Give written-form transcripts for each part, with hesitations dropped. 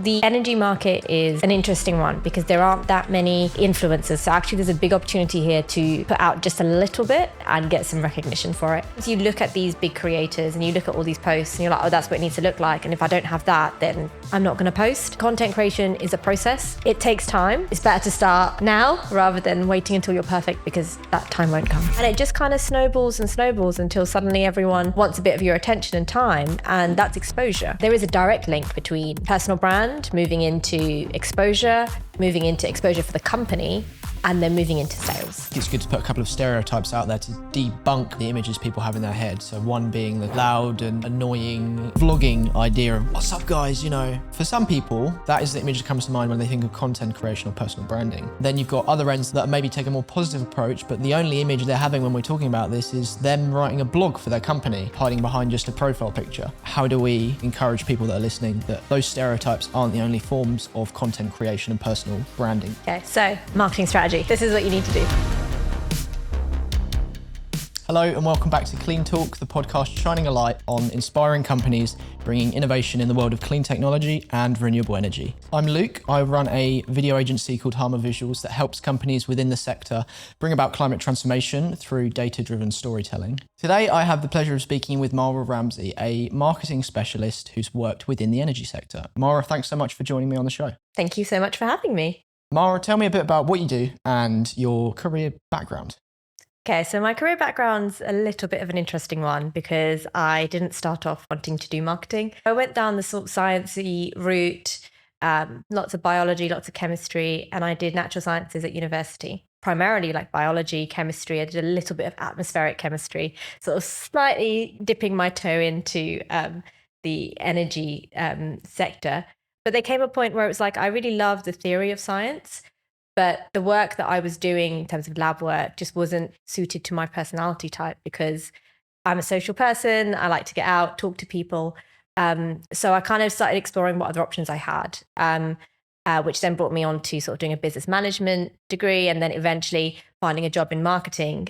The energy market is an interesting one because there aren't that many influencers. So actually there's a big opportunity here to put out just a little bit and get some recognition for it. So you look at these big creators and you look at all these posts and you're like, oh, that's what it needs to look like. And if I don't have that, then I'm not going to post. Content creation is a process. It takes time. It's better to start now rather than waiting until you're perfect because that time won't come. And it just kind of snowballs and snowballs until suddenly everyone wants a bit of your attention and time, and that's exposure. There is a direct link between personal brand moving into exposure for the company, and then moving into sales. It's good to put a couple of stereotypes out there to debunk the images people have in their head. So one being the loud and annoying vlogging idea of, what's up guys, you know. For some people, that is the image that comes to mind when they think of content creation or personal branding. Then you've got other ends that maybe take a more positive approach, but the only image they're having when we're talking about this is them writing a blog for their company, hiding behind just a profile picture. How do we encourage people that are listening that those stereotypes aren't the only forms of content creation and personal branding? Okay, so marketing strategy. This is what you need to do. Hello and welcome back to CleanTalk, the podcast shining a light on inspiring companies bringing innovation in the world of clean technology and renewable energy. I'm Luke. I run a video agency called Harma Visuals that helps companies within the sector bring about climate transformation through data-driven storytelling. Today, I have the pleasure of speaking with Marwa Ramsi, a marketing specialist who's worked within the energy sector. Marwa, thanks so much for joining me on the show. Thank you so much for having me. Marwa, tell me a bit about what you do and your career background. Okay, so my career background's a little bit of an interesting one because I didn't start off wanting to do marketing. I went down the sort of sciencey route, lots of biology, lots of chemistry, and I did natural sciences at university. Primarily like biology, chemistry. I did a little bit of atmospheric chemistry, sort of slightly dipping my toe into the energy sector. But there came a point where it was like, I really loved the theory of science, but the work that I was doing in terms of lab work just wasn't suited to my personality type because I'm a social person. I like to get out, talk to people. So I kind of started exploring what other options I had, which then brought me on to sort of doing a business management degree and then eventually finding a job in marketing.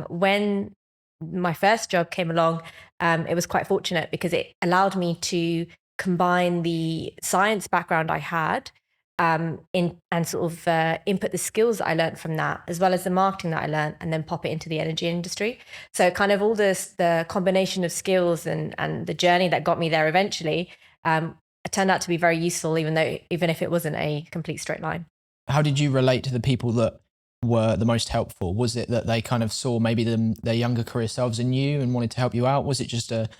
When my first job came along, it was quite fortunate because it allowed me to combine the science background I had and sort of input the skills that I learned from that, as well as the marketing that I learned, and then pop it into the energy industry. So kind of all the combination of skills and the journey that got me there eventually turned out to be very useful, even if it wasn't a complete straight line. How did you relate to the people that were the most helpful? Was it that they kind of saw maybe their younger career selves in you and wanted to help you out? Was it just a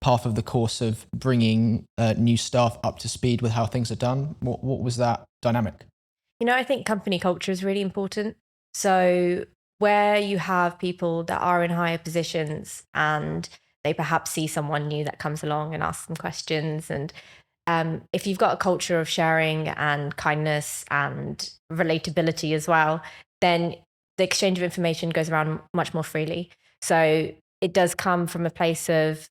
path of the course of bringing new staff up to speed with how things are done? What was that dynamic? You know, I think company culture is really important. So where you have people that are in higher positions and they perhaps see someone new that comes along and asks them questions, and if you've got a culture of sharing and kindness and relatability as well, then the exchange of information goes around much more freely. So it does come from a place of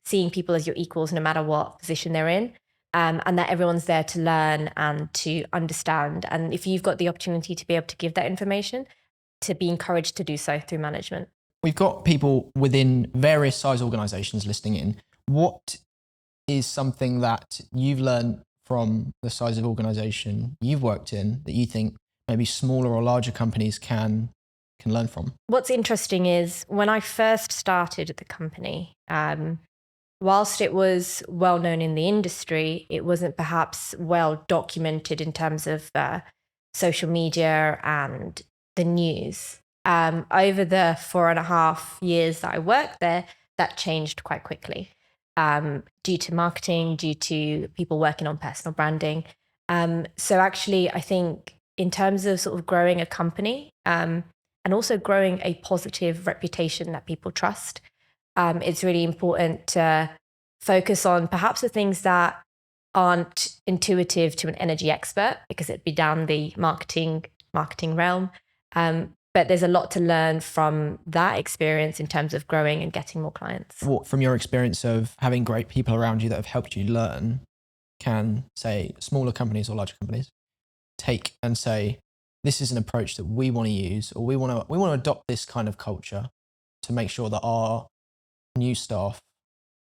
seeing people as your equals no matter what position they're in, and that everyone's there to learn and to understand. And if you've got the opportunity to be able to give that information, to be encouraged to do so through management. We've got people within various size organizations listening in. What is something that you've learned from the size of organization you've worked in that you think maybe smaller or larger companies can learn from? What's interesting is when I first started at the company, whilst it was well known in the industry, it wasn't perhaps well documented in terms of social media and the news. Over the 4.5 years that I worked there, that changed quite quickly due to marketing, due to people working on personal branding. So actually, I think in terms of sort of growing a company, and also growing a positive reputation that people trust, it's really important to focus on perhaps the things that aren't intuitive to an energy expert because it'd be down the marketing realm. But there's a lot to learn from that experience in terms of growing and getting more clients. What, from your experience of having great people around you that have helped you learn, can, say, smaller companies or larger companies take and say, this is an approach that we want to use, or we want to adopt this kind of culture to make sure that our new staff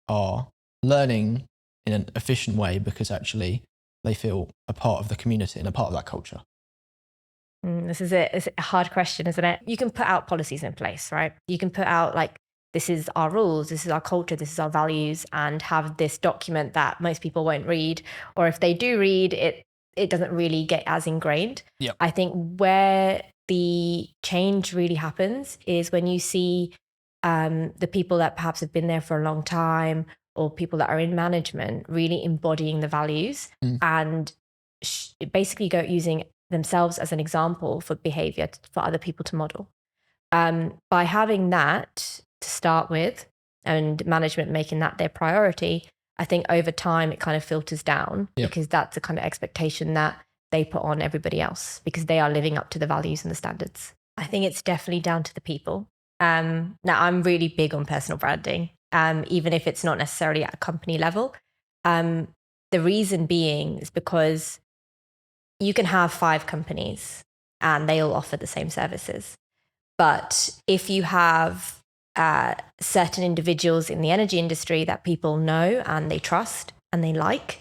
are learning in an efficient way, because actually they feel a part of the community and a part of that culture? This is it's a hard question, isn't it? You can put out policies in place, right? You can put out like, this is our rules, this is our culture, this is our values, and have this document that most people won't read. Or if they do read it, it doesn't really get as ingrained. Yep. I think where the change really happens is when you see the people that perhaps have been there for a long time, or people that are in management really embodying the values and basically using themselves as an example for behavior for other people to model. By having that to start with and management making that their priority, I think over time it kind of filters down because that's the kind of expectation that they put on everybody else because they are living up to the values and the standards. I think it's definitely down to the people. Now, I'm really big on personal branding, even if it's not necessarily at a company level. The reason being is because you can have 5 companies and they all offer the same services. But if you have certain individuals in the energy industry that people know and they trust and they like,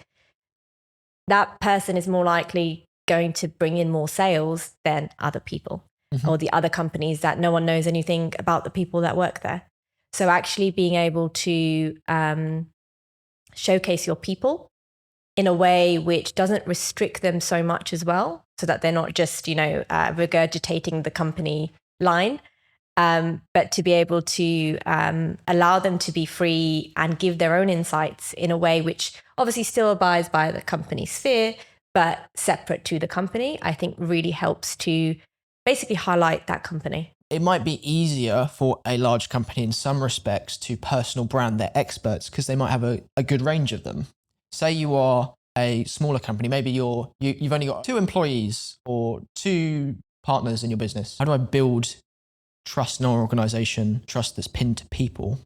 that person is more likely going to bring in more sales than other people or the other companies that no one knows anything about the people that work there. So actually being able to showcase your people in a way which doesn't restrict them so much as well, so that they're not just, regurgitating the company line, but to be able to allow them to be free and give their own insights in a way which obviously still abides by the company sphere, but separate to the company, I think really helps to basically highlight that company. It might be easier for a large company in some respects to personal brand their experts because they might have a good range of them. Say you are a smaller company, maybe you've only got 2 employees or 2 partners in your business. How do I build trust in our organization, trust that's pinned to people,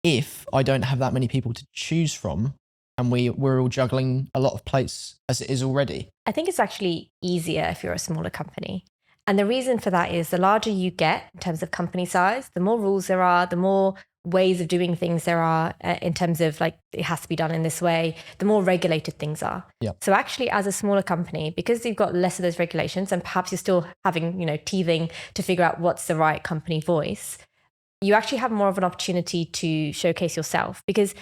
if I don't have that many people to choose from and we're all juggling a lot of plates as it is already? I think it's actually easier if you're a smaller company. And the reason for that is the larger you get in terms of company size, the more rules there are, the more ways of doing things there are in terms of like, it has to be done in this way, the more regulated things are. Yep. So actually as a smaller company, because you've got less of those regulations and perhaps you're still having, teething to figure out what's the right company voice, you actually have more of an opportunity to showcase yourself. Because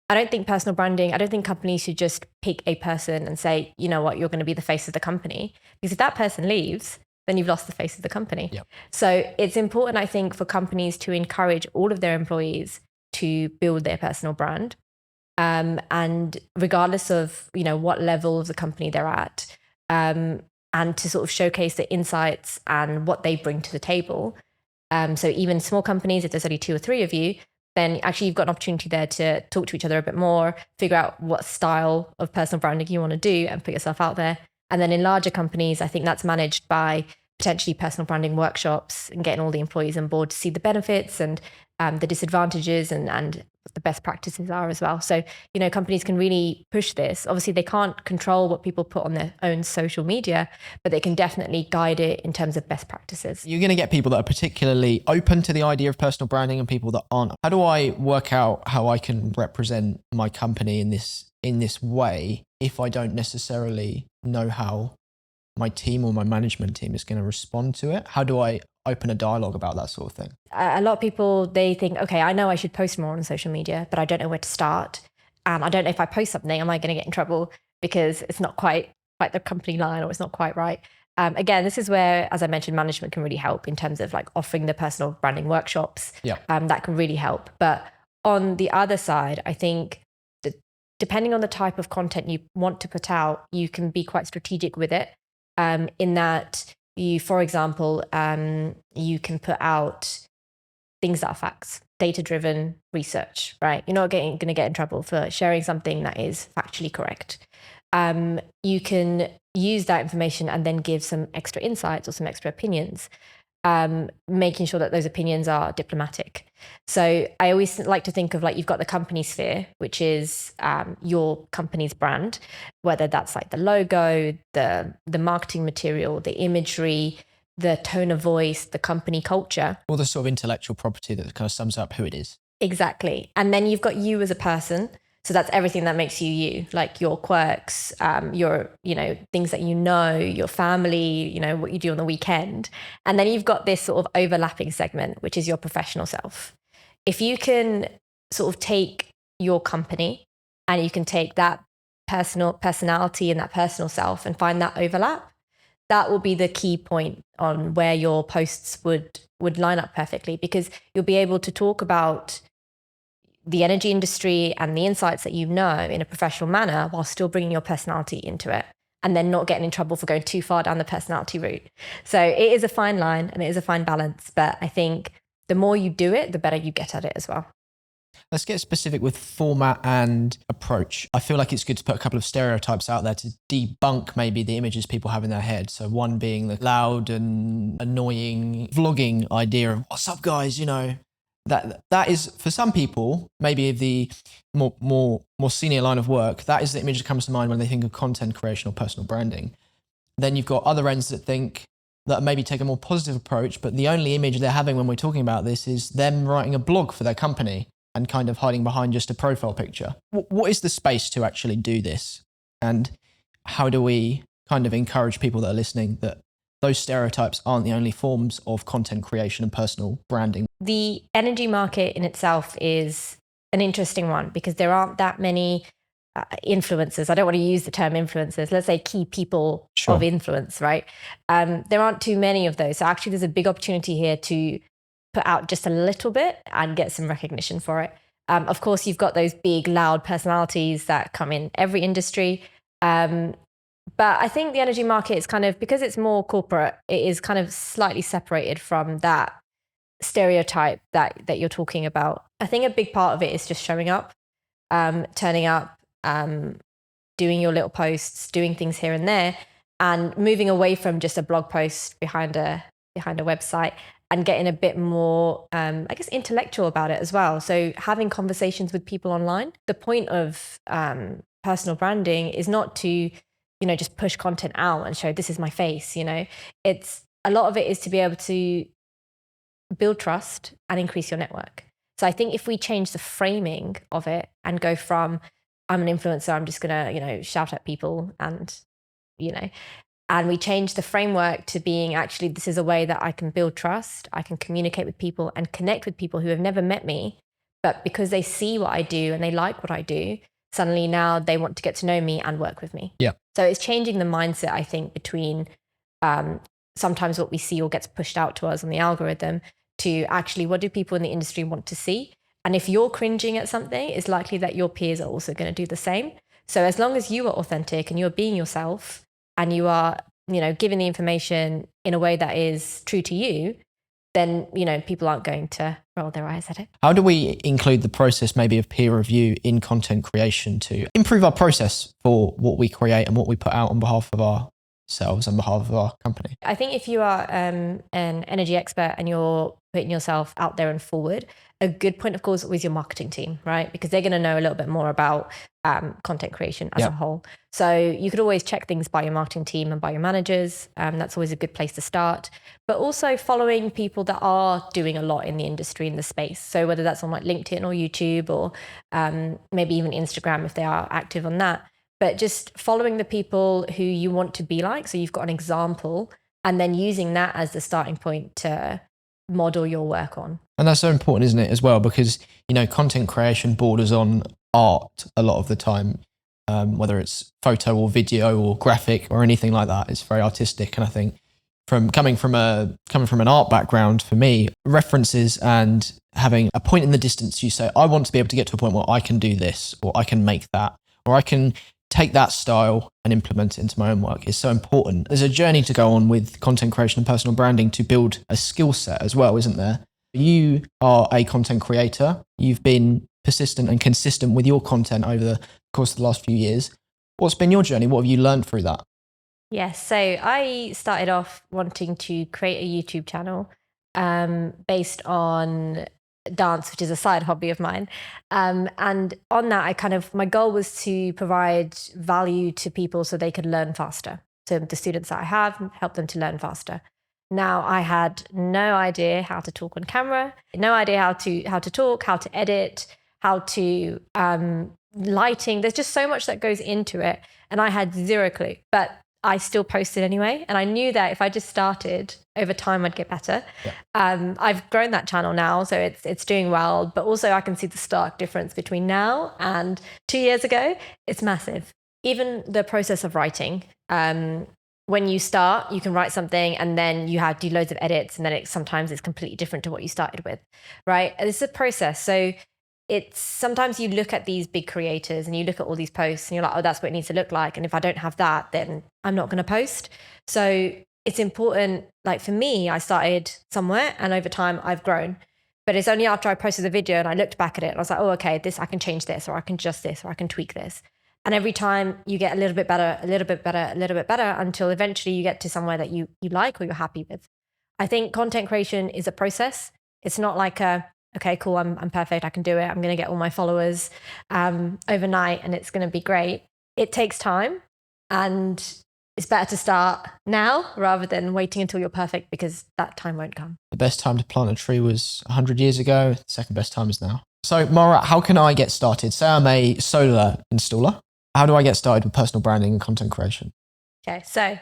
I don't think companies should just pick a person and say, you know what, you're going to be the face of the company. Because if that person leaves, then you've lost the face of the company. Yep. So it's important, I think, for companies to encourage all of their employees to build their personal brand. And regardless of, what level of the company they're at, and to sort of showcase the insights and what they bring to the table. So even small companies, if there's only 2 or 3 of you, then actually you've got an opportunity there to talk to each other a bit more, figure out what style of personal branding you want to do and put yourself out there. And then in larger companies, I think that's managed by potentially personal branding workshops and getting all the employees on board to see the benefits and the disadvantages and what the best practices are as well. So, companies can really push this. Obviously, they can't control what people put on their own social media, but they can definitely guide it in terms of best practices. You're going to get people that are particularly open to the idea of personal branding and people that aren't. How do I work out how I can represent my company in this way if I don't necessarily know how my team or my management team is going to respond to it? How do I open a dialogue about that sort of thing? A lot of people, they think, okay, I know I should post more on social media, but I don't know where to start. And I don't know if I post something, am I going to get in trouble because it's not quite the company line or it's not quite right. Again, this is where, as I mentioned, management can really help in terms of like offering the personal branding workshops. Yeah. That can really help. But on the other side, I think that depending on the type of content you want to put out, you can be quite strategic with it. In that you, for example, you can put out things that are facts, data-driven research, right? You're not going to get in trouble for sharing something that is factually correct. You can use that information and then give some extra insights or some extra opinions, making sure that those opinions are diplomatic. So I always like to think of like you've got the company sphere, which is your company's brand, whether that's like the logo, the marketing material, the imagery, the tone of voice, the company culture. Or the sort of intellectual property that kind of sums up who it is. Exactly. And then you've got you as a person. So that's everything that makes you you, like your quirks, your, things that your family, what you do on the weekend. And then you've got this sort of overlapping segment, which is your professional self. If you can sort of take your company and you can take that personality and that personal self and find that overlap, that will be the key point on where your posts would line up perfectly, because you'll be able to talk about the energy industry and the insights that in a professional manner while still bringing your personality into it, and then not getting in trouble for going too far down the personality route. So it is a fine line and it is a fine balance, but I think the more you do it, the better you get at it as well. Let's get specific with format and approach. I feel like it's good to put a couple of stereotypes out there to debunk maybe the images people have in their head. So one being the loud and annoying vlogging idea of what's up guys, that is for some people, maybe the more senior line of work, that is the image that comes to mind when they think of content creation or personal branding. Then you've got other ends that maybe take a more positive approach, but the only image they're having when we're talking about this is them writing a blog for their company and kind of hiding behind just a profile picture. What is the space to actually do this? And how do we kind of encourage people that are listening that those stereotypes aren't the only forms of content creation and personal branding? The energy market in itself is an interesting one because there aren't that many influencers. I don't want to use the term influencers. Let's say key people Sure. of influence, right? There aren't too many of those. So actually there's a big opportunity here to put out just a little bit and get some recognition for it. Of course, you've got those big, loud personalities that come in every industry. But I think the energy market is kind of, because it's more corporate, it is kind of slightly separated from that stereotype that you're talking about. I think a big part of it is just showing up, turning up, doing your little posts, doing things here and there, and moving away from just a blog post behind a website and getting a bit more, I guess, intellectual about it as well. So having conversations with people online. The point of personal branding is not to, just push content out and show this is my face. It's a lot of it is to be able to build trust and increase your network. So I think if we change the framing of it and go from I'm an influencer, I'm just gonna, shout at people and we change the framework to being actually this is a way that I can build trust, I can communicate with people and connect with people who have never met me, but because they see what I do and they like what I do, suddenly now they want to get to know me and work with me. Yeah. So it's changing the mindset, I think, between sometimes what we see or gets pushed out to us on the algorithm to actually what do people in the industry want to see. And if you're cringing at something, it's likely that your peers are also going to do the same. So as long as you are authentic and you're being yourself and you are, giving the information in a way that is true to you, then, people aren't going to roll their eyes at it. How do we include the process maybe of peer review in content creation to improve our process for what we create and what we put out on behalf of ourselves and behalf of our company? I think if you are an energy expert and you're putting yourself out there and forward, a good point, of course, is your marketing team, right? Because they're going to know a little bit more about content creation as a whole. So you could always check things by your marketing team and by your managers. That's always a good place to start. But also following people that are doing a lot in the industry, in the space. So whether that's on like LinkedIn or YouTube or maybe even Instagram if they are active on that. But just following the people who you want to be like. So you've got an example and then using that as the starting point to model your work on. And that's so important, isn't it, as well? Because, content creation borders on art a lot of the time, whether it's photo or video or graphic or anything like that. It's very artistic. And I think coming from an art background, for me, references and having a point in the distance, you say, I want to be able to get to a point where I can do this, or I can make that, or I can take that style and implement it into my own work is so important. There's a journey to go on with content creation and personal branding to build a skill set as well, isn't there? You are a content creator. You've been persistent and consistent with your content over the course of the last few years. What's been your journey? What have you learned through that? Yes, so I started off wanting to create a YouTube channel based on dance, which is a side hobby of mine. And on that, my goal was to provide value to people so they could learn faster. So the students that I have, help them to learn faster. Now, I had no idea how to talk on camera, no idea how to talk, how to edit, how to lighting. There's just so much that goes into it. And I had zero clue, but I still posted anyway. And I knew that if I just started over time, I'd get better. Yeah. I've grown that channel now, so it's doing well. But also I can see the stark difference between now and 2 years ago. It's massive. Even the process of writing, when you start, you can write something and then you do loads of edits, and then sometimes it's completely different to what you started with, right? And it's a process. So it's sometimes you look at these big creators and you look at all these posts and you're like, oh, that's what it needs to look like. And if I don't have that, then I'm not going to post. So it's important. Like for me, I started somewhere and over time I've grown. But it's only after I posted the video and I looked back at it and I was like, oh, okay, I can change this, or I can adjust this, or I can tweak this. And every time you get a little bit better, a little bit better, a little bit better, until eventually you get to somewhere that you like or you're happy with. I think content creation is a process. It's not like okay, cool, I'm perfect, I can do it, I'm going to get all my followers overnight and it's going to be great. It takes time, and it's better to start now rather than waiting until you're perfect, because that time won't come. The best time to plant a tree was 100 years ago. The second best time is now. So Marwa, how can I get started? Say I'm a solar installer. How do I get started with personal branding and content creation? Okay, so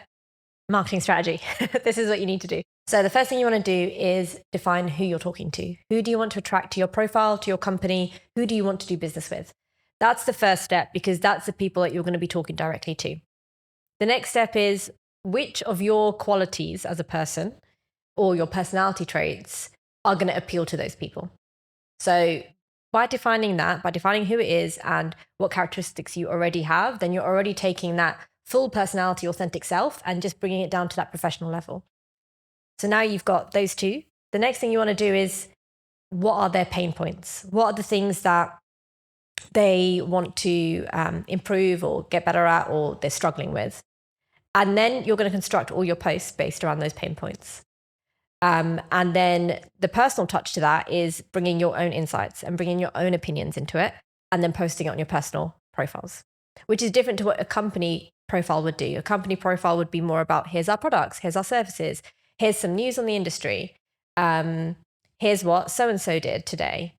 marketing strategy. This is what you need to do. So the first thing you want to do is define who you're talking to. Who do you want to attract to your profile, to your company? Who do you want to do business with? That's the first step, because that's the people that you're going to be talking directly to. The next step is, which of your qualities as a person or your personality traits are going to appeal to those people? So by defining who it is and what characteristics you already have, then you're already taking that full personality, authentic self, and just bringing it down to that professional level. So now you've got those two. The next thing you want to do is, what are their pain points? What are the things that they want to improve or get better at, or they're struggling with? And then you're going to construct all your posts based around those pain points. And then the personal touch to that is bringing your own insights and bringing your own opinions into it, and then posting it on your personal profiles, which is different to what a company profile would do. A company profile would be more about, here's our products, here's our services, here's some news on the industry, here's what so-and-so did today,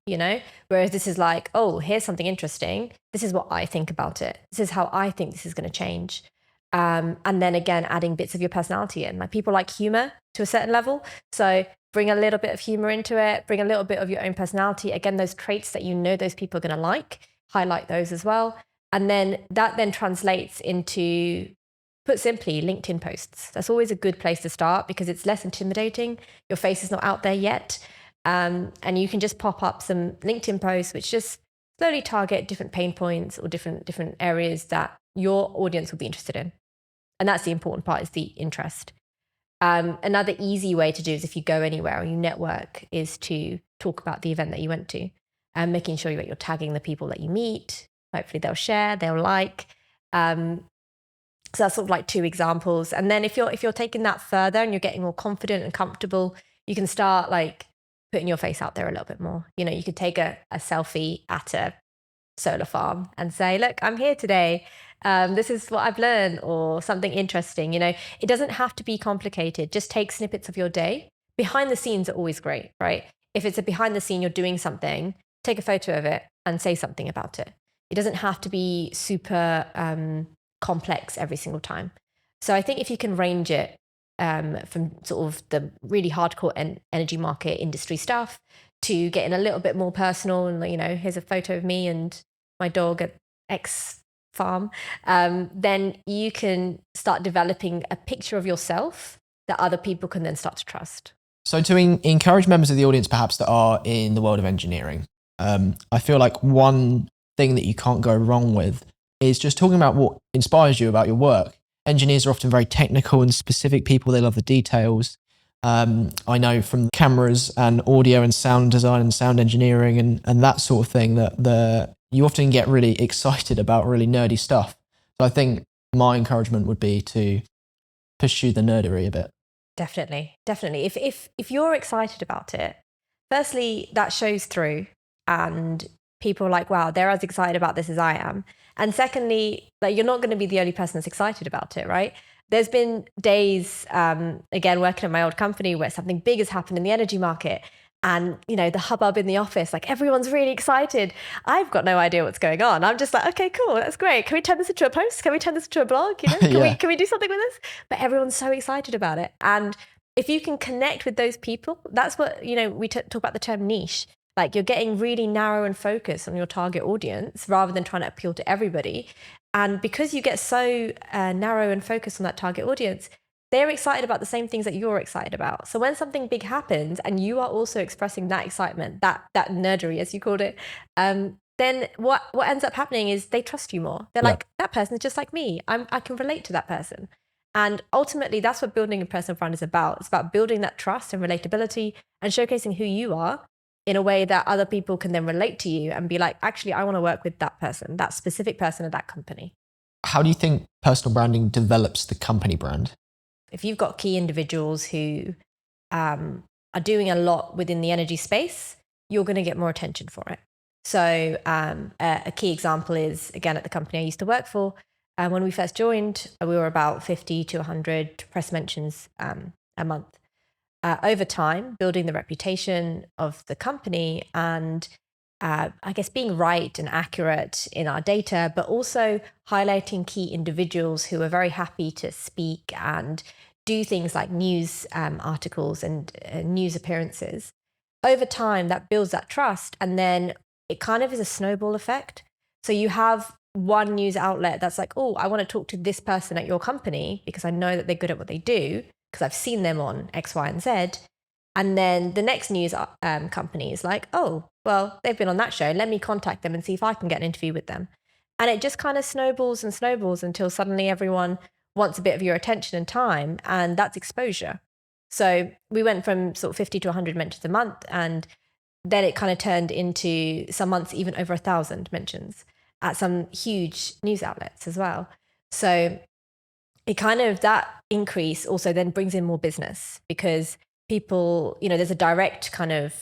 Whereas this is like, oh, here's something interesting. This is what I think about it. This is how I think this is going to change. And then again, adding bits of your personality in. Like, people like humor to a certain level. So bring a little bit of humor into it, bring a little bit of your own personality. Again, those traits that those people are going to like, highlight those as well. And then that then translates into, put simply, LinkedIn posts. That's always a good place to start, because it's less intimidating. Your face is not out there yet. And you can just pop up some LinkedIn posts, which just slowly target different pain points or different areas that your audience will be interested in. And that's the important part, is the interest. Another easy way to do is, if you go anywhere or you network, is to talk about the event that you went to, and making sure that you're tagging the people that you meet. Hopefully they'll share, they'll like. So that's sort of like two examples. And then if you're taking that further and you're getting more confident and comfortable, you can start like putting your face out there a little bit more. You could take a selfie at a solar farm and say, look, I'm here today. This is what I've learned, or something interesting. It doesn't have to be complicated. Just take snippets of your day. Behind the scenes are always great, right? If it's a behind the scene, you're doing something, take a photo of it and say something about it. It doesn't have to be super complex every single time. So I think if you can range it from sort of the really hardcore energy market industry stuff to getting a little bit more personal, and here's a photo of me and my dog at X farm, then you can start developing a picture of yourself that other people can then start to trust. So to encourage members of the audience perhaps that are in the world of engineering, I feel like one thing that you can't go wrong with is just talking about what inspires you about your work. Engineers are often very technical and specific people. They love the details. I know from cameras and audio and sound design and sound engineering and that sort of thing that you often get really excited about really nerdy stuff. So I think my encouragement would be to pursue the nerdery a bit. Definitely. If you're excited about it, firstly, that shows through, and people are like, wow, they're as excited about this as I am. And secondly, like, you're not going to be the only person that's excited about it, right? There's been days, again, working at my old company, where something big has happened in the energy market, and, the hubbub in the office, like everyone's really excited. I've got no idea what's going on. I'm just like, okay, cool. That's great. Can we turn this into a post? Can we turn this into a blog? Yeah. Can we do something with this? But everyone's so excited about it. And if you can connect with those people, that's what, we talk about the term niche. Like you're getting really narrow and focused on your target audience rather than trying to appeal to everybody. And because you get so narrow and focused on that target audience, they're excited about the same things that you're excited about. So when something big happens and you are also expressing that excitement, that nerdery, as you called it, then what ends up happening is they trust you more. They're like, that person is just like me. I can relate to that person. And ultimately, that's what building a personal brand is about. It's about building that trust and relatability and showcasing who you are in a way that other people can then relate to you and be like, actually, I want to work with that person, that specific person at that company. How do you think personal branding develops the company brand? If you've got key individuals who are doing a lot within the energy space, you're going to get more attention for it. So a key example is, again, at the company I used to work for, when we first joined, we were about 50 to 100 press mentions a month. Over time, building the reputation of the company and I guess being right and accurate in our data, but also highlighting key individuals who are very happy to speak and do things like news articles and news appearances. Over time, that builds that trust. And then it kind of is a snowball effect. So you have one news outlet that's like, oh, I want to talk to this person at your company because I know that they're good at what they do because I've seen them on X, Y, and Z. And then the next news company is like, oh, well, they've been on that show. Let me contact them and see if I can get an interview with them. And it just kind of snowballs and snowballs until suddenly everyone wants a bit of your attention and time. And that's exposure. So we went from sort of 50 to 100 mentions a month. And then it kind of turned into some months, even over 1,000 mentions at some huge news outlets as well. So it kind of, that increase also then brings in more business because people, there's a direct kind of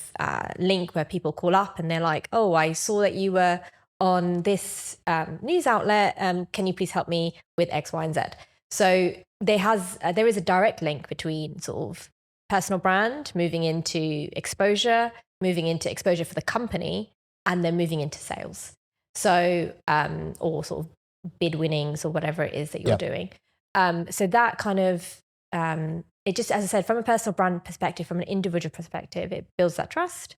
link where people call up and they're like, oh, I saw that you were on this news outlet. Can you please help me with X, Y, and Z? So there is a direct link between sort of personal brand moving into exposure for the company, and then moving into sales. So, or sort of bid winnings or whatever it is that you're doing. So that kind of, it just, as I said, from a personal brand perspective, from an individual perspective, it builds that trust.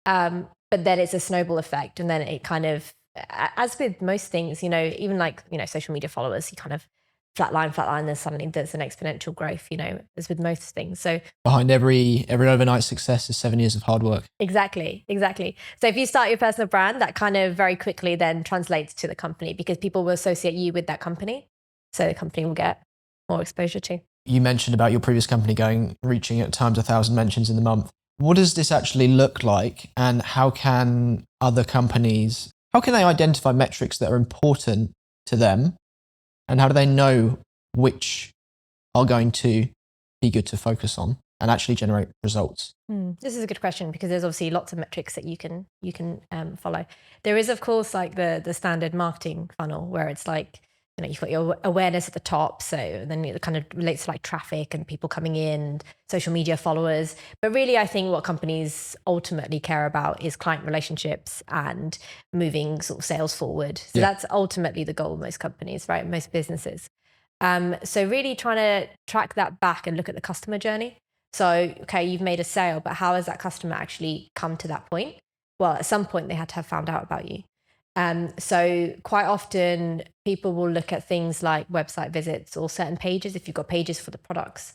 But then it's a snowball effect. And then it kind of, as with most things, even like, social media followers, you kind of flatline, then suddenly there's an exponential growth, as with most things. So behind every overnight success is 7 years of hard work. Exactly. So if you start your personal brand, that kind of very quickly then translates to the company because people will associate you with that company. So the company will get more exposure too. You mentioned about your previous company reaching at times 1,000 mentions in the month. What does this actually look like, and how can other companies, how can they identify metrics that are important to them, and how do they know which are going to be good to focus on and actually generate results? This is a good question because there's obviously lots of metrics that you can follow. There is, of course, like the standard marketing funnel where it's like, you've got your awareness at the top. So then it kind of relates to like traffic and people coming in, social media followers. But really, I think what companies ultimately care about is client relationships and moving sort of sales forward. So that's ultimately the goal of most companies, right? Most businesses. So really trying to track that back and look at the customer journey. So, okay, you've made a sale, but how has that customer actually come to that point? Well, at some point they had to have found out about you. So quite often people will look at things like website visits or certain pages. If you've got pages for the products,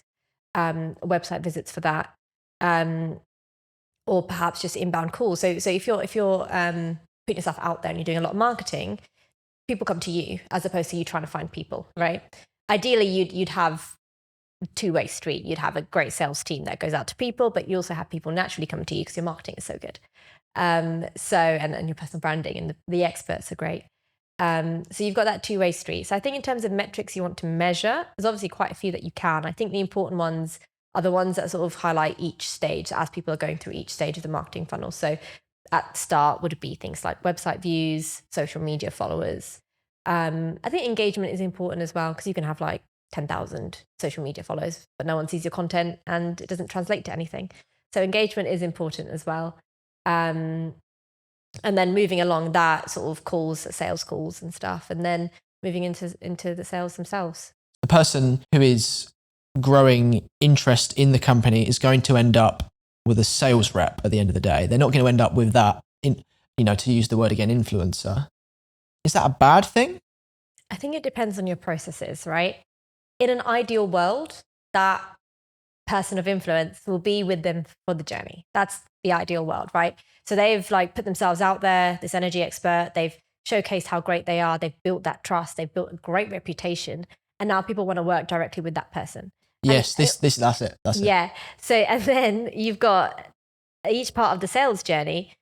website visits for that, or perhaps just inbound calls. So if you're putting yourself out there and you're doing a lot of marketing, people come to you as opposed to you trying to find people, right? Ideally, you'd have two-way street. You'd have a great sales team that goes out to people, but you also have people naturally come to you because your marketing is so good. So and your personal branding and the experts are great. So you've got that two-way street. So I think in terms of metrics you want to measure, there's obviously quite a few that you can. I think the important ones are the ones that sort of highlight each stage as people are going through each stage of the marketing funnel. So at the start would be things like website views, social media followers. I think engagement is important as well because you can have like 10,000 social media followers, but no one sees your content and it doesn't translate to anything. So engagement is important as well. And then moving along that sort of calls, sales calls and stuff, and then moving into the sales themselves. The person who is growing interest in the company is going to end up with a sales rep at the end of the day. They're not going to end up with that, to use the word again, influencer. Is that a bad thing? I think it depends on your processes, right? In an ideal world, that person of influence will be with them for the journey. That's the ideal world, right? So they've put themselves out there, this energy expert, they've showcased how great they are, they've built that trust, they've built a great reputation, and now people want to work directly with that person. Yes, that's it. Yeah. So, and then you've got each part of the sales journey.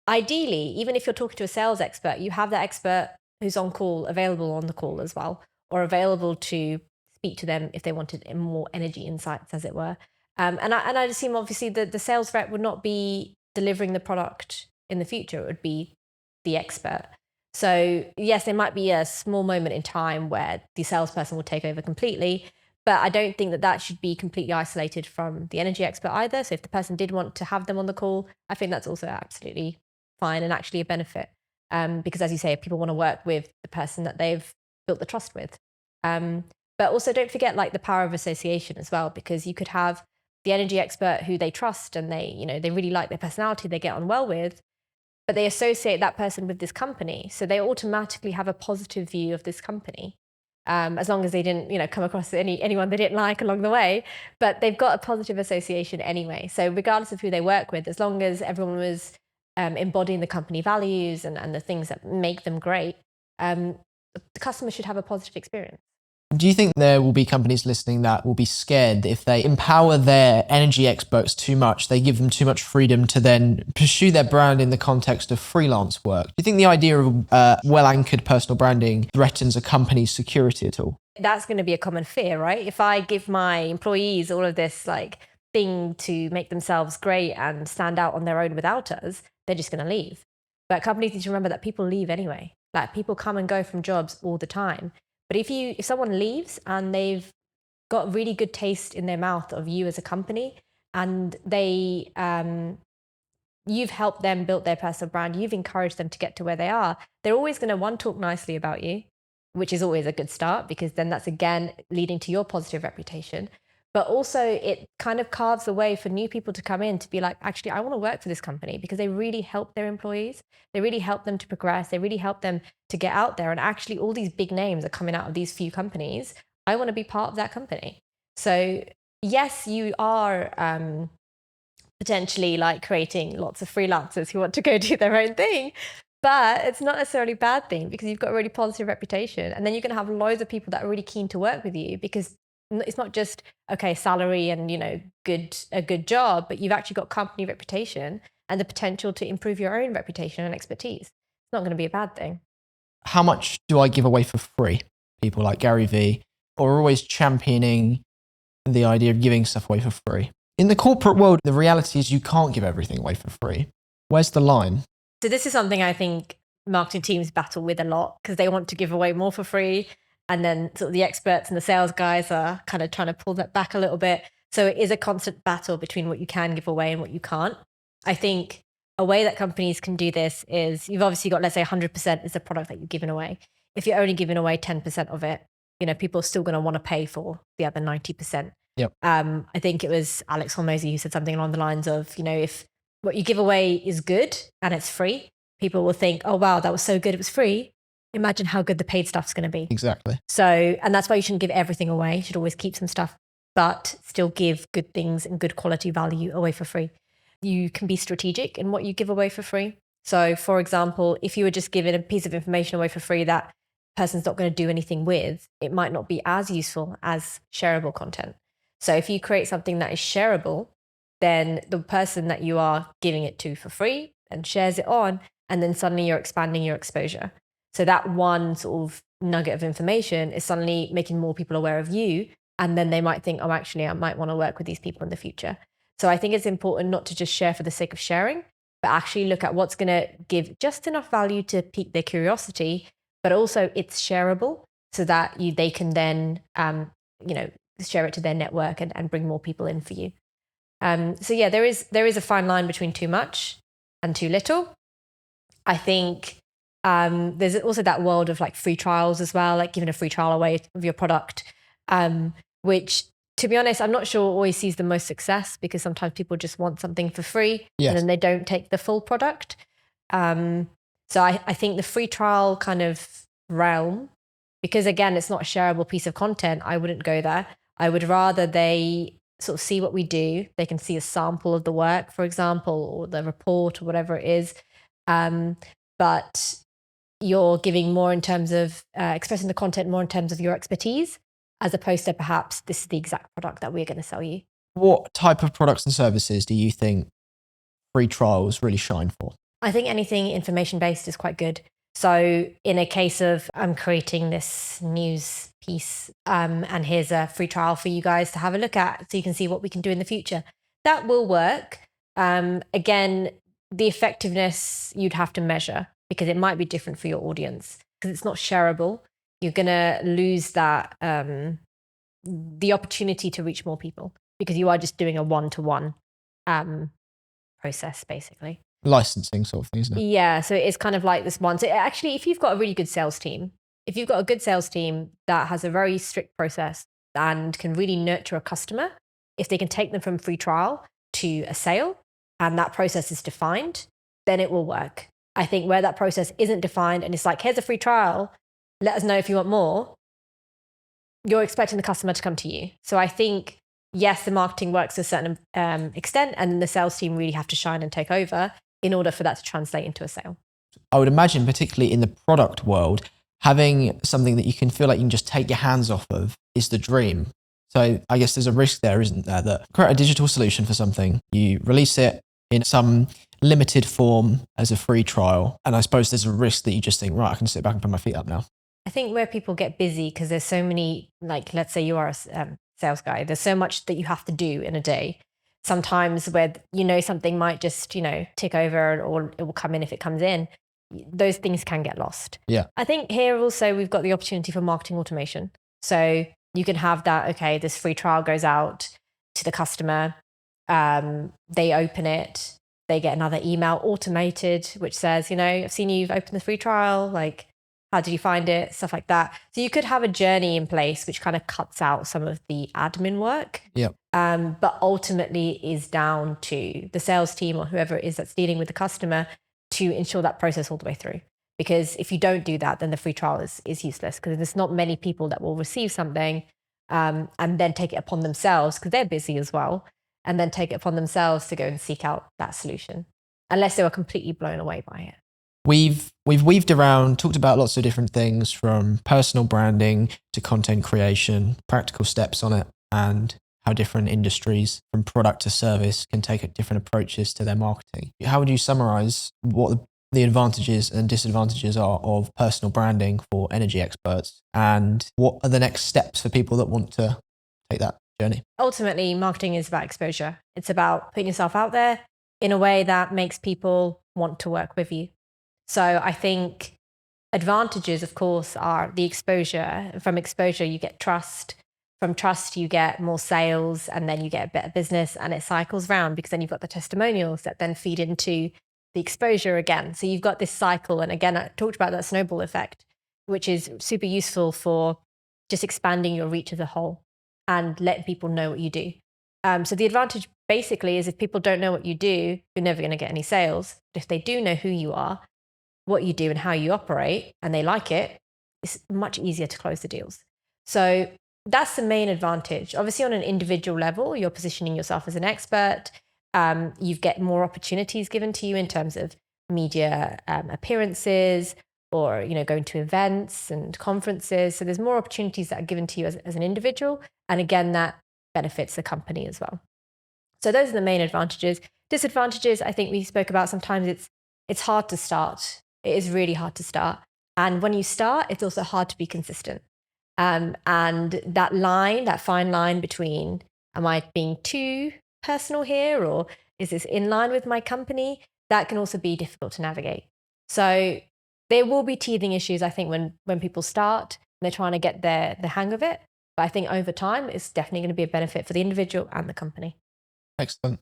Ideally, even if you're talking to a sales expert, you have that expert who's on call, available on the call as well, or available to speak to them if they wanted more energy insights, as it were. And I'd assume, obviously, that the sales rep would not be delivering the product in the future. It would be the expert. So yes, there might be a small moment in time where the salesperson will take over completely, but I don't think that should be completely isolated from the energy expert either. So if the person did want to have them on the call, I think that's also absolutely fine and actually a benefit. Because as you say, people want to work with the person that they've built the trust with. But also don't forget the power of association as well, because you could have the energy expert who they trust and they really like their personality, they get on well with, but they associate that person with this company. So they automatically have a positive view of this company. As long as they didn't, come across anyone they didn't like along the way, but they've got a positive association anyway. So regardless of who they work with, as long as everyone was embodying the company values and the things that make them great, the customer should have a positive experience. Do you think there will be companies listening that will be scared that if they empower their energy experts too much, they give them too much freedom to then pursue their brand in the context of freelance work? Do you think the idea of well-anchored personal branding threatens a company's security at all? That's going to be a common fear, right? If I give my employees all of this thing to make themselves great and stand out on their own without us, they're just going to leave. But companies need to remember that people leave anyway. People come and go from jobs all the time. But if someone leaves and they've got really good taste in their mouth of you as a company, and you've helped them build their personal brand, you've encouraged them to get to where they are, they're always going to talk nicely about you, which is always a good start, because then that's again leading to your positive reputation. But also it kind of carves the way for new people to come in to be like, actually, I want to work for this company because they really help their employees. They really help them to progress. They really help them to get out there. And actually all these big names are coming out of these few companies. I want to be part of that company. So yes, you are potentially creating lots of freelancers who want to go do their own thing. But it's not necessarily a bad thing, because you've got a really positive reputation. And then you're going to have loads of people that are really keen to work with you, because it's not just, okay, salary and, a good job, but you've actually got company reputation and the potential to improve your own reputation and expertise. It's not going to be a bad thing. How much do I give away for free? People like Gary Vee are always championing the idea of giving stuff away for free. In the corporate world, the reality is you can't give everything away for free. Where's the line? So this is something I think marketing teams battle with a lot, because they want to give away more for free. And then sort of the experts and the sales guys are kind of trying to pull that back a little bit. So it is a constant battle between what you can give away and what you can't. I think a way that companies can do this is, you've obviously got, let's say 100% is the product that you're giving away. If you're only giving away 10% of it, people are still going to want to pay for the other 90%. Yep. I think it was Alex Hormozy who said something along the lines of, if what you give away is good and it's free, people will think, oh, wow, that was so good, it was free. Imagine how good the paid stuff's going to be. Exactly. So, and that's why you shouldn't give everything away. You should always keep some stuff, but still give good things and good quality value away for free. You can be strategic in what you give away for free. So, for example, if you were just giving a piece of information away for free that person's not going to do anything with, it might not be as useful as shareable content. So if you create something that is shareable, then the person that you are giving it to for free and shares it on, and then suddenly you're expanding your exposure. So that one sort of nugget of information is suddenly making more people aware of you. And then they might think, oh, actually, I might want to work with these people in the future. So I think it's important not to just share for the sake of sharing, but actually look at what's going to give just enough value to pique their curiosity, but also it's shareable, so that they can then, share it to their network and bring more people in for you. So yeah, there is a fine line between too much and too little. I think there's also that world of like free trials as well, like giving a free trial away of your product, which, to be honest, I'm not sure always sees the most success, because sometimes people just want something for free and then they don't take the full product. So I think the free trial kind of realm, because again, it's not a shareable piece of content, I wouldn't go there. I would rather they sort of see what we do. They can see a sample of the work, for example, or the report or whatever it is. But you're giving more in terms of expressing the content more in terms of your expertise, as opposed to perhaps this is the exact product that we're going to sell you. What type of products and services do you think free trials really shine for? I think anything information based is quite good. So in a case of I'm creating this news piece, and here's a free trial for you guys to have a look at so you can see what we can do in the future, that will work. Again, the effectiveness you'd have to measure, because it might be different for your audience, because it's not shareable. You're going to lose that the opportunity to reach more people, because you are just doing a one-to-one process, basically. Licensing sort of thing, isn't it? Yeah, so it's kind of like this one. So actually, if you've got a really good sales team, if you've got a good sales team that has a very strict process and can really nurture a customer, if they can take them from free trial to a sale, and that process is defined, then it will work. I think where that process isn't defined and it's like, here's a free trial, let us know if you want more, you're expecting the customer to come to you. So I think, yes, the marketing works to a certain extent, and the sales team really have to shine and take over in order for that to translate into a sale. I would imagine, particularly in the product world, having something that you can feel like you can just take your hands off of is the dream. So I guess there's a risk there, isn't there, that create a digital solution for something, you release it in some limited form as a free trial, and I suppose there's a risk that you just think, right, I can sit back and put my feet up now. I think where people get busy, because there's so many, like, let's say you are a sales guy, there's so much that you have to do in a day. Sometimes where, something might just, tick over, or it will come in if it comes in. Those things can get lost. Yeah. I think here also we've got the opportunity for marketing automation. So you can have that, okay, this free trial goes out to the customer. They open it. They get another email automated, which says, I've seen you've opened the free trial. Like, how did you find it? Stuff like that. So you could have a journey in place which kind of cuts out some of the admin work. Yeah. But ultimately is down to the sales team or whoever it is that's dealing with the customer to ensure that process all the way through. Because if you don't do that, then the free trial is useless, because there's not many people that will receive something and then take it upon themselves, because they're busy as well, and then take it upon themselves to go and seek out that solution, unless they were completely blown away by it. We've weaved around, talked about lots of different things, from personal branding to content creation, practical steps on it, and how different industries from product to service can take different approaches to their marketing. How would you summarize what the advantages and disadvantages are of personal branding for energy experts, and what are the next steps for people that want to take that journey? Ultimately, marketing is about exposure. It's about putting yourself out there in a way that makes people want to work with you. So I think advantages, of course, are the exposure. From exposure, you get trust. From trust, you get more sales, and then you get a better business, and it cycles round, because then you've got the testimonials that then feed into the exposure again. So you've got this cycle. And again, I talked about that snowball effect, which is super useful for just expanding your reach as a whole and letting people know what you do. So the advantage basically is, if people don't know what you do, you're never going to get any sales. But if they do know who you are, what you do and how you operate, and they like it, it's much easier to close the deals. So that's the main advantage. Obviously, on an individual level, you're positioning yourself as an expert. You get more opportunities given to you in terms of media appearances, or going to events and conferences. So there's more opportunities that are given to you as an individual, and again, that benefits the company as well. So those are the main advantages. Disadvantages, I think we spoke about. Sometimes it's hard to start. It is really hard to start. And when you start, it's also hard to be consistent. And that fine line between, am I being too personal here, or is this in line with my company? That can also be difficult to navigate. So there will be teething issues, I think, when people start and they're trying to get the hang of it. But I think over time, it's definitely going to be a benefit for the individual and the company. Excellent.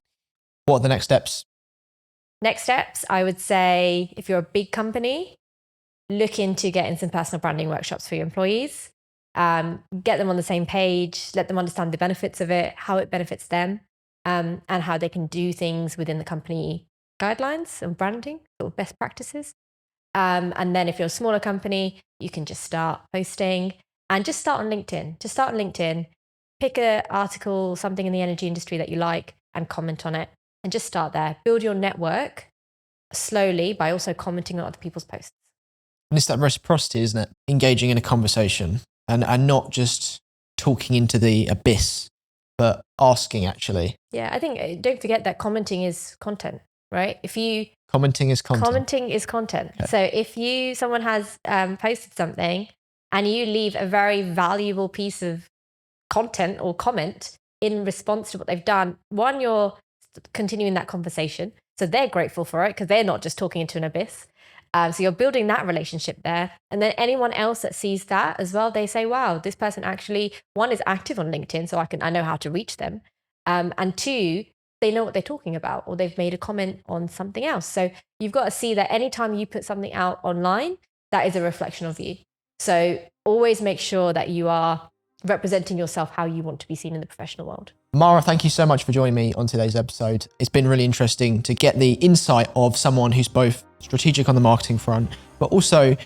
What are the next steps? Next steps, I would say, if you're a big company, look into getting some personal branding workshops for your employees. Get them on the same page, let them understand the benefits of it, how it benefits them, and how they can do things within the company guidelines and branding, sort of best practices. And then if you're a smaller company, you can just start posting and just start on LinkedIn. Just start on LinkedIn, pick an article, something in the energy industry that you like, and comment on it. And just start there. Build your network slowly by also commenting on other people's posts. And it's that reciprocity, isn't it? Engaging in a conversation and not just talking into the abyss, but asking actually. Yeah, I think don't forget that commenting is content, right? Commenting is content. Commenting is content. Okay. So if someone has posted something and you leave a very valuable piece of content or comment in response to what they've done, one, you're continuing that conversation. So they're grateful for it because they're not just talking into an abyss. So you're building that relationship there. And then anyone else that sees that as well, they say, wow, this person actually, one, is active on LinkedIn, so I know how to reach them. And two, they know what they're talking about, or they've made a comment on something else. So you've got to see that anytime you put something out online, that is a reflection of you. So always make sure that you are representing yourself how you want to be seen in the professional world. Marwa, thank you so much for joining me on today's episode. It's been really interesting to get the insight of someone who's both strategic on the marketing front, but also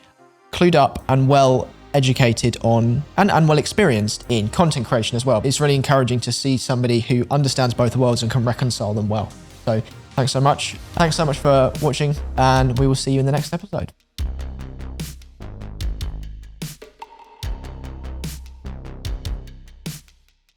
clued up and well educated on and well experienced in content creation as well. It's really encouraging to see somebody who understands both worlds and can reconcile them well. So thanks so much. Thanks so much for watching, and we will see you in the next episode.